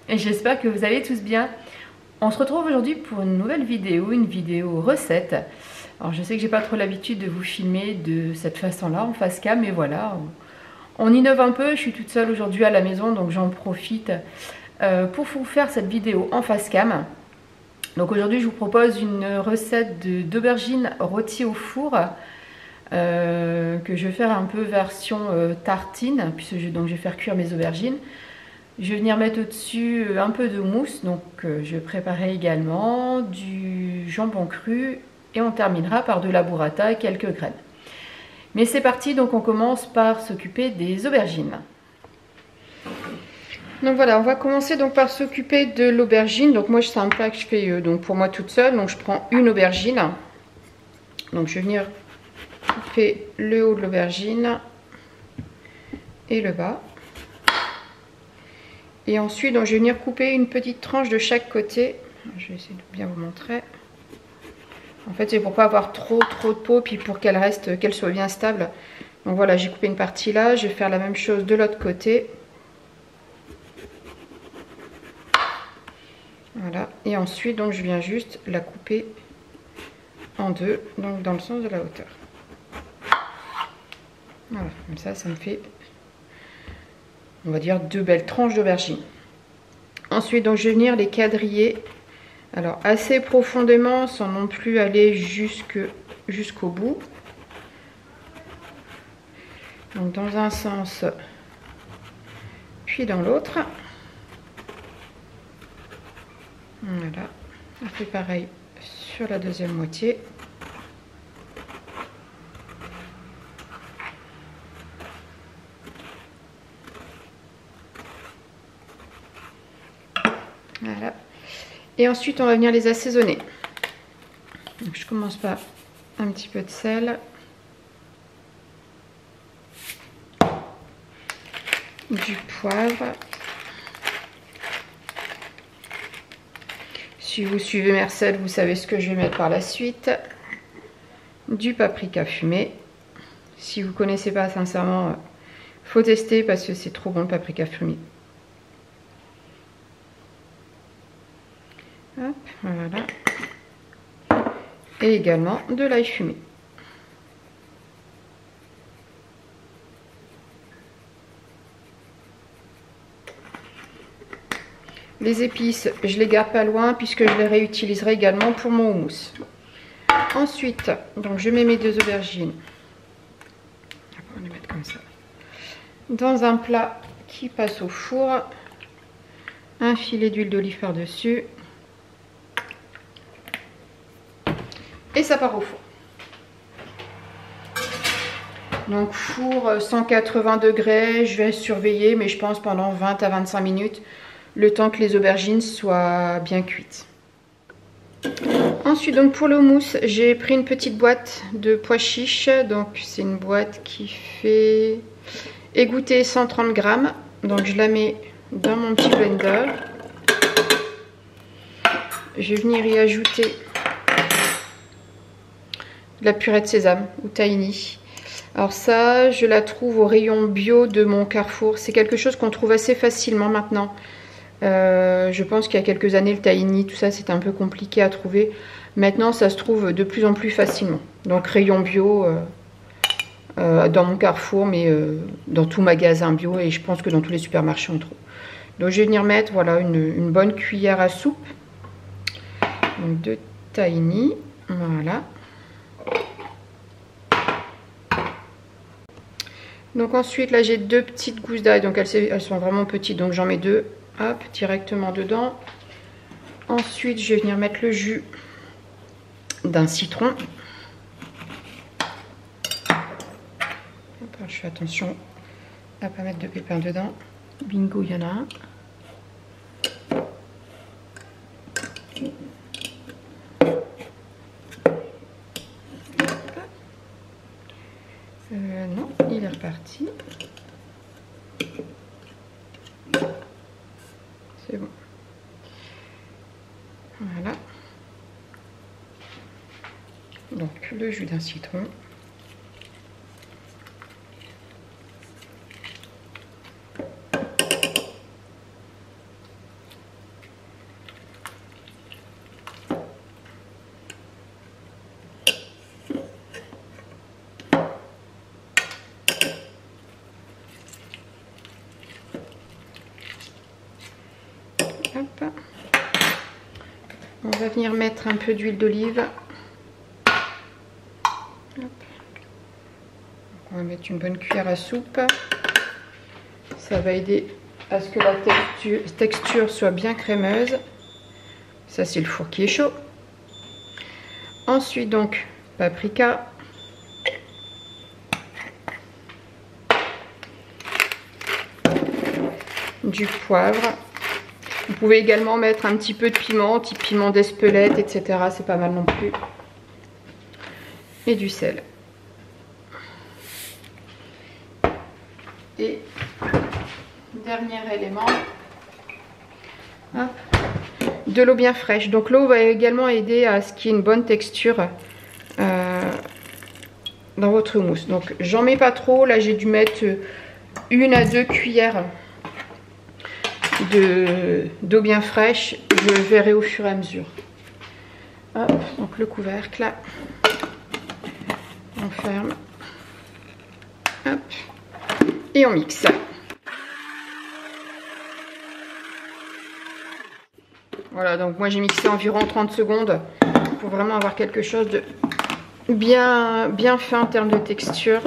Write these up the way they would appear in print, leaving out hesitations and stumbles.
et j'espère que vous allez tous bien. On se retrouve aujourd'hui pour une nouvelle vidéo, une vidéo recette. Alors je sais que j'ai pas trop l'habitude de vous filmer de cette façon-là, en face cam, mais voilà, on innove un peu. Je suis toute seule aujourd'hui à la maison, donc j'en profite pour vous faire cette vidéo en face cam. Donc aujourd'hui je vous propose une recette d'aubergines rôties au four. Que je vais faire un peu version tartine, puisque je vais faire cuire mes aubergines. Je vais venir mettre au-dessus un peu de mousse, donc je vais préparer également du jambon cru et on terminera par de la burrata et quelques graines. Mais c'est parti, donc on commence par s'occuper des aubergines. Donc voilà, on va commencer donc par s'occuper de l'aubergine. Donc moi c'est un plat que je fais donc pour moi toute seule, donc je prends une aubergine. Donc je vais venir couper le haut de l'aubergine et le bas. Et ensuite, donc, je vais venir couper une petite tranche de chaque côté. Je vais essayer de bien vous montrer. En fait, c'est pour pas avoir trop de peau, puis pour qu'elle soit bien stable. Donc voilà, j'ai coupé une partie là. Je vais faire la même chose de l'autre côté. Voilà. Et ensuite, donc, je viens juste la couper en deux, donc dans le sens de la hauteur. Voilà, comme ça me fait, on va dire, deux belles tranches d'aubergine. Ensuite, donc, je vais venir les quadriller, alors assez profondément, sans non plus aller jusqu'au bout. Donc, dans un sens, puis dans l'autre. Voilà, on fait pareil sur la deuxième moitié. Voilà. Et ensuite, on va venir les assaisonner. Donc, je commence par un petit peu de sel. Du poivre. Si vous suivez mes recettes, vous savez ce que je vais mettre par la suite. Du paprika fumé. Si vous ne connaissez pas, sincèrement, faut tester parce que c'est trop bon le paprika fumé. Hop, voilà. Et également de l'ail fumé. Les épices, je les garde pas loin puisque je les réutiliserai également pour mon houmous. Ensuite, donc je mets mes deux aubergines. On va les mettre comme ça. Dans un plat qui passe au four. Un filet d'huile d'olive par-dessus. Et ça part au four. Donc four 180 degrés, je vais surveiller, mais je pense pendant 20 à 25 minutes, le temps que les aubergines soient bien cuites. Ensuite, donc pour le houmous, j'ai pris une petite boîte de pois chiches. Donc c'est une boîte qui fait égoutter 130 grammes. Donc je la mets dans mon petit blender. Je vais venir y ajouter de la purée de sésame ou tahini. Alors ça, je la trouve au rayon bio de mon Carrefour. C'est quelque chose qu'on trouve assez facilement maintenant. Je pense qu'il y a quelques années, le tahini, tout ça, c'était un peu compliqué à trouver. Maintenant, ça se trouve de plus en plus facilement. Donc rayon bio dans mon Carrefour, mais dans tout magasin bio, et je pense que dans tous les supermarchés on trouve. Donc je vais venir mettre, voilà, une bonne cuillère à soupe donc, de tahini. Voilà. Donc ensuite, là j'ai deux petites gousses d'ail, donc elles sont vraiment petites, donc j'en mets deux, hop, directement dedans. Ensuite, je vais venir mettre le jus d'un citron. Hop, je fais attention à ne pas mettre de pépins dedans. Bingo, il y en a un. Non, il est reparti. C'est bon. Voilà. Donc le jus d'un citron. va venir mettre un peu d'huile d'olive. On va mettre une bonne cuillère à soupe. Ça va aider à ce que la texture soit bien crémeuse. Ça, c'est le four qui est chaud. Ensuite, donc, paprika. Du poivre. Vous pouvez également mettre un petit peu de piment, type piment d'Espelette, etc. C'est pas mal non plus. Et du sel. Et dernier élément, hop, de l'eau bien fraîche. Donc l'eau va également aider à ce qu'il y ait une bonne texture dans votre mousse. Donc j'en mets pas trop. Là j'ai dû mettre 1 à 2 cuillères d'eau bien fraîche. Je verrai au fur et à mesure. Hop, donc le couvercle, on ferme, hop, et on mixe. Voilà, donc moi j'ai mixé environ 30 secondes pour vraiment avoir quelque chose de bien fin en termes de texture.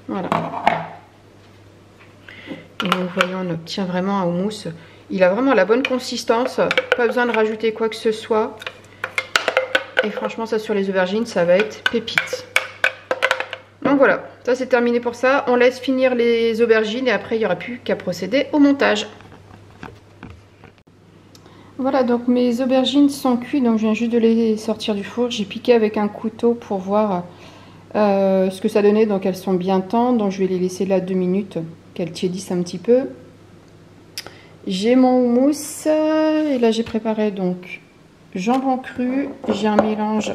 Voilà. Et vous voyez, on obtient vraiment un houmous. Il a vraiment la bonne consistance, pas besoin de rajouter quoi que ce soit. Et franchement, ça sur les aubergines, ça va être pépite. Donc voilà, ça c'est terminé pour ça. On laisse finir les aubergines et après il n'y aura plus qu'à procéder au montage. Voilà, donc mes aubergines sont cuites, donc je viens juste de les sortir du four. J'ai piqué avec un couteau pour voir ce que ça donnait. Donc elles sont bien tendres, donc je vais les laisser là 2 minutes, qu'elles tiédissent un petit peu. J'ai mon houmous et là j'ai préparé donc jambon cru. J'ai un mélange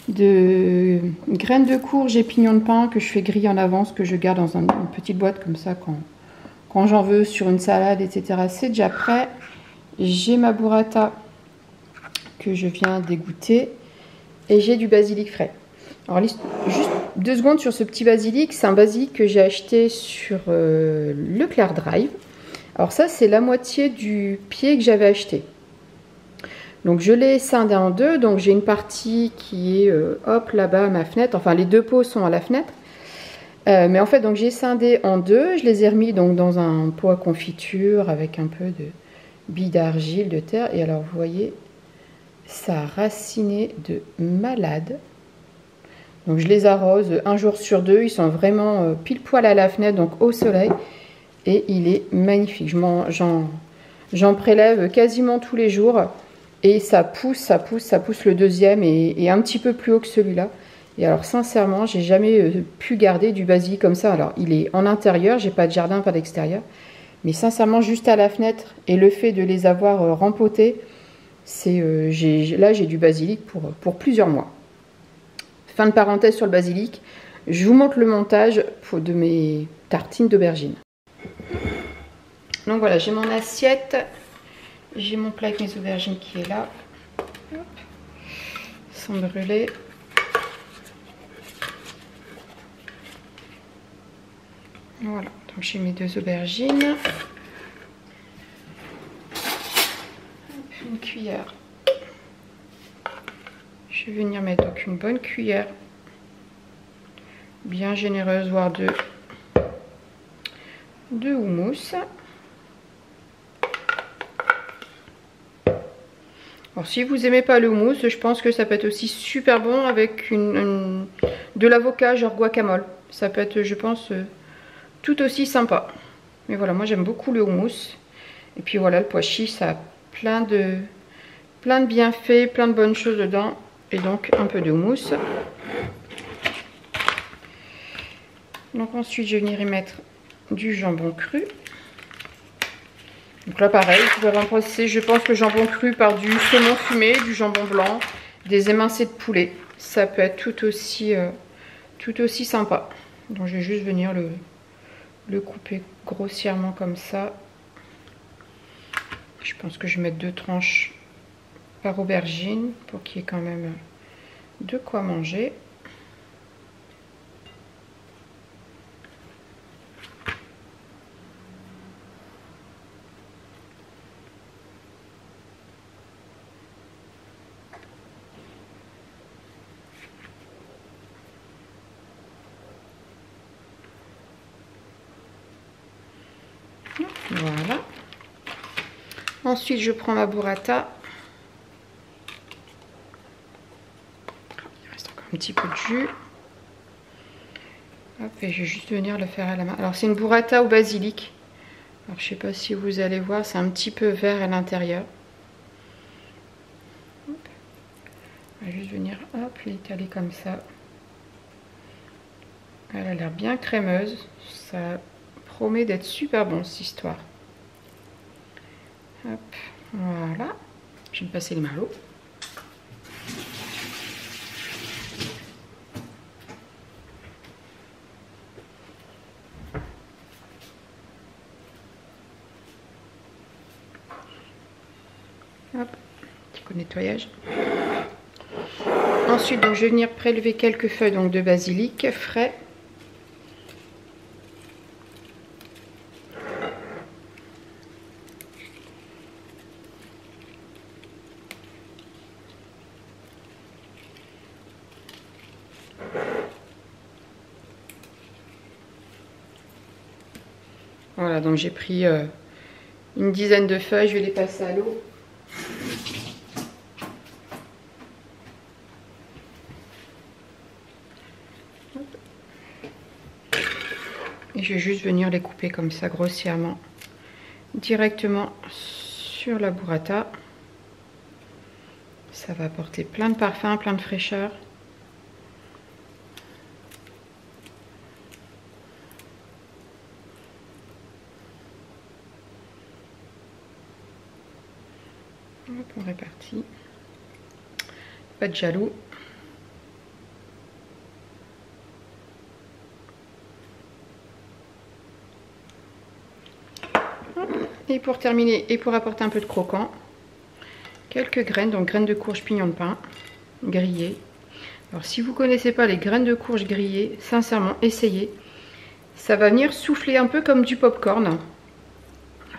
de graines de courge et pignons de pain que je fais griller en avance, que je garde dans une petite boîte comme ça quand j'en veux sur une salade, etc. C'est déjà prêt. J'ai ma burrata que je viens d'égoutter et j'ai du basilic frais. Alors juste 2 secondes sur ce petit basilic. C'est un basilic que j'ai acheté sur Leclerc Drive. Alors ça c'est la moitié du pied que j'avais acheté. Donc je l'ai scindé en 2. Donc j'ai une partie qui est hop là-bas à ma fenêtre. Enfin les 2 pots sont à la fenêtre. Mais en fait donc j'ai scindé en 2. Je les ai remis donc dans un pot à confiture avec un peu de billes d'argile, de terre. Et alors vous voyez, ça a raciné de malade. Donc je les arrose 1 jour sur 2. Ils sont vraiment pile poil à la fenêtre, donc au soleil. Et il est magnifique. J'en prélève quasiment tous les jours. Et ça pousse, ça pousse, ça pousse. Le deuxième est un petit peu plus haut que celui-là. Et alors sincèrement, j'ai jamais pu garder du basilic comme ça. Alors il est en intérieur, j'ai pas de jardin, pas d'extérieur. Mais sincèrement, juste à la fenêtre et le fait de les avoir rempotés, là j'ai du basilic pour plusieurs mois. Fin de parenthèse sur le basilic. Je vous montre le montage de mes tartines d'aubergines. Donc voilà, j'ai mon assiette. J'ai mon plat avec mes aubergines qui est là. Hop. Sans brûler. Voilà, donc j'ai mes 2 aubergines. Une cuillère. Je vais venir mettre donc une bonne cuillère. Bien généreuse, voire 2. De houmous. Alors si vous n'aimez pas le houmous, je pense que ça peut être aussi super bon avec de l'avocat genre guacamole. Ça peut être, je pense, tout aussi sympa. Mais voilà, moi j'aime beaucoup le houmous. Et puis voilà, le pois chiche, ça a plein de bienfaits, plein de bonnes choses dedans. Et donc un peu de houmous. Donc ensuite je vais venir y mettre du jambon cru. Donc là pareil, vous pouvez remplacer, je pense, le jambon cru par du saumon fumé, du jambon blanc, des émincés de poulet. Ça peut être tout aussi sympa. Donc je vais juste venir le couper grossièrement comme ça. Je pense que je vais mettre 2 tranches par aubergine pour qu'il y ait quand même de quoi manger. Voilà. Ensuite, je prends ma burrata. Il reste encore un petit peu de jus. Hop, et je vais juste venir le faire à la main. Alors, c'est une burrata au basilic. Alors, je ne sais pas si vous allez voir, c'est un petit peu vert à l'intérieur. On va juste venir, hop, l'étaler comme ça. Elle a l'air bien crémeuse. Ça promet d'être super bon, cette histoire. Hop, voilà. Je vais me passer les mains à l'eau. Hop, petit coup de nettoyage. Ensuite, donc, je vais venir prélever quelques feuilles donc, de basilic frais. Voilà, donc j'ai pris une dizaine de feuilles, je vais les passer à l'eau. Et je vais juste venir les couper comme ça grossièrement, directement sur la burrata. Ça va apporter plein de parfums, plein de fraîcheur. Hop, on répartit. Pas de jaloux. Et pour terminer, et pour apporter un peu de croquant, quelques graines, donc graines de courge pignon de pin grillées. Alors si vous ne connaissez pas les graines de courge grillées, sincèrement, essayez. Ça va venir souffler un peu comme du popcorn.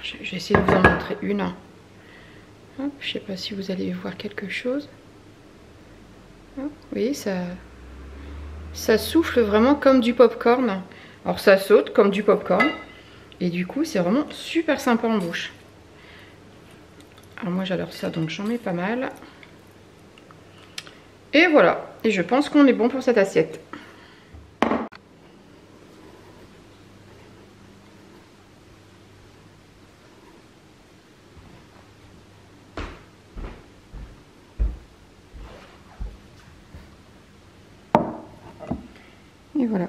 Je vais essayer de vous en montrer une. Hop, je ne sais pas si vous allez voir quelque chose. Hop, vous voyez, ça souffle vraiment comme du popcorn. Alors ça saute comme du popcorn. Et du coup, c'est vraiment super sympa en bouche. Alors moi, j'adore ça, donc j'en mets pas mal. Et voilà. Et je pense qu'on est bon pour cette assiette. Et voilà.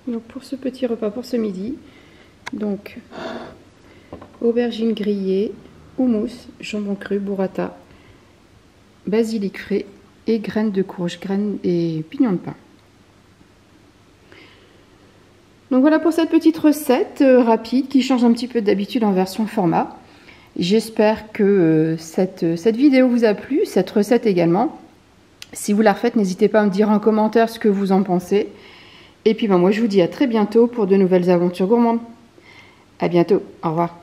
Donc pour ce petit repas, pour ce midi, donc aubergines grillées, houmous, jambon cru, burrata, basilic frais et graines de courge, graines et pignons de pin. Donc voilà pour cette petite recette rapide qui change un petit peu d'habitude en version format. J'espère que cette vidéo vous a plu, cette recette également. Si vous la refaites, n'hésitez pas à me dire en commentaire ce que vous en pensez. Et puis moi je vous dis à très bientôt pour de nouvelles aventures gourmandes. À bientôt, au revoir.